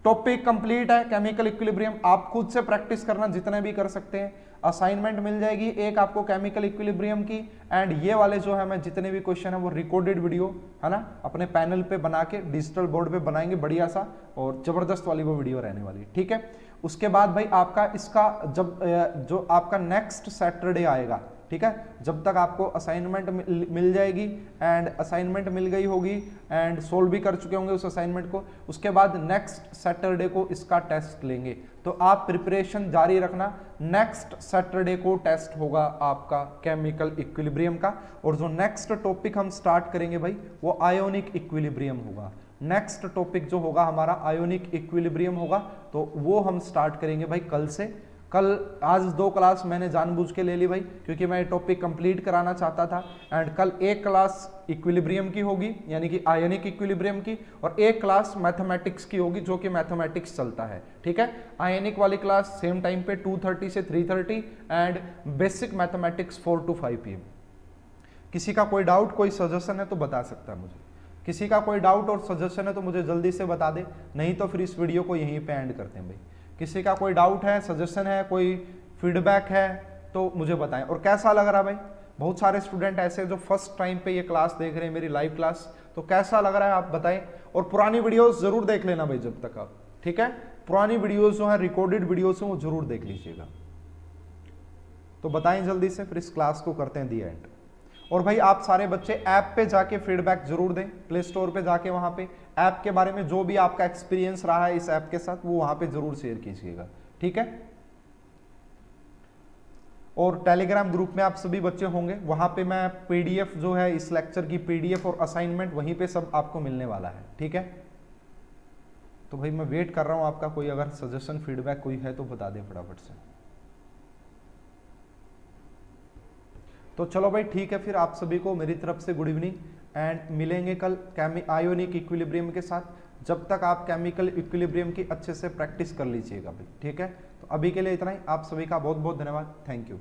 टॉपिक कंप्लीट है केमिकल इक्विलिब्रियम, आप खुद से प्रैक्टिस करना जितने भी कर सकते हैं। असाइनमेंट मिल जाएगी एक आपको केमिकल इक्विलिब्रियम की, एंड ये वाले जो है मैं जितने भी क्वेश्चन है वो रिकॉर्डेड वीडियो, है ना, अपने पैनल पे बना के डिजिटल बोर्ड पे बनाएंगे बढ़िया सा, और जबरदस्त वाली वो वीडियो रहने वाली, ठीक है। उसके बाद भाई आपका इसका जब जो आपका नेक्स्ट सैटरडे आएगा, ठीक है, जब तक आपको असाइनमेंट मिल जाएगी, एंड असाइनमेंट मिल गई होगी एंड सोल्व भी कर चुके होंगे उस असाइनमेंट को, उसके बाद नेक्स्ट सैटरडे को इसका टेस्ट लेंगे। तो आप प्रिपरेशन जारी रखना, नेक्स्ट सैटरडे को टेस्ट होगा आपका केमिकल इक्विलिब्रियम का, और जो नेक्स्ट टॉपिक हम स्टार्ट करेंगे भाई वो आयोनिक इक्विलिब्रियम होगा। नेक्स्ट टॉपिक जो होगा हमारा आयोनिक इक्विलिब्रियम होगा, तो वो हम स्टार्ट करेंगे भाई कल से। कल आज 2 क्लास मैंने जानबूझ के ले ली भाई, क्योंकि मैं ये टॉपिक कंप्लीट कराना चाहता था, एंड कल एक क्लास इक्विलिब्रियम की होगी यानी कि आयनिक इक्विलिब्रियम की, और एक क्लास मैथमेटिक्स की होगी जो कि मैथमेटिक्स चलता है, ठीक है। आयनिक वाली क्लास सेम टाइम पे 2:30 से 3:30, and basic mathematics 4 to 5 PM। किसी का कोई डाउट, कोई सजेशन है तो बता सकता है मुझे। किसी का कोई डाउट और सजेशन है तो मुझे जल्दी से बता दे, नहीं तो फिर इस वीडियो को यहीं पे एंड करते हैं भाई। किसी का कोई डाउट है, सजेशन है, कोई फीडबैक है तो मुझे बताएं। और कैसा लग रहा है भाई, बहुत सारे स्टूडेंट ऐसे जो फर्स्ट टाइम पे ये क्लास देख रहे हैं मेरी लाइव क्लास, तो कैसा लग रहा है आप बताएं। और पुरानी वीडियोस जरूर देख लेना भाई जब तक आप, ठीक है, पुरानी वीडियोस जो है रिकॉर्डेड वीडियोस हैं वो जरूर देख लीजिएगा। तो बताएं जल्दी से, फिर इस क्लास को करते हैं दी एंड। और भाई आप सारे बच्चे ऐप पे जाके फीडबैक जरूर दें, प्ले स्टोर पे जाके वहां पे ऐप के बारे में जो भी आपका एक्सपीरियंस रहा है इस ऐप के साथ वो वहां पे जरूर शेयर कीजिएगा, ठीक है। और टेलीग्राम ग्रुप में आप सभी बच्चे होंगे, वहां पे मैं पीडीएफ जो है इस लेक्चर की पीडीएफ और असाइनमेंट वहीं पे सब आपको मिलने वाला है, ठीक है। तो भाई मैं वेट कर रहा हूं आपका, कोई अगर सजेशन फीडबैक कोई है तो बता दे फटाफट से। तो चलो भाई ठीक है, फिर आप सभी को मेरी तरफ से गुड इवनिंग एंड मिलेंगे कल आयोनिक इक्विलिब्रियम के साथ। जब तक आप केमिकल इक्विलिब्रियम की अच्छे से प्रैक्टिस कर लीजिएगा भाई, ठीक है। तो अभी के लिए इतना ही, आप सभी का बहुत बहुत धन्यवाद, थैंक यू।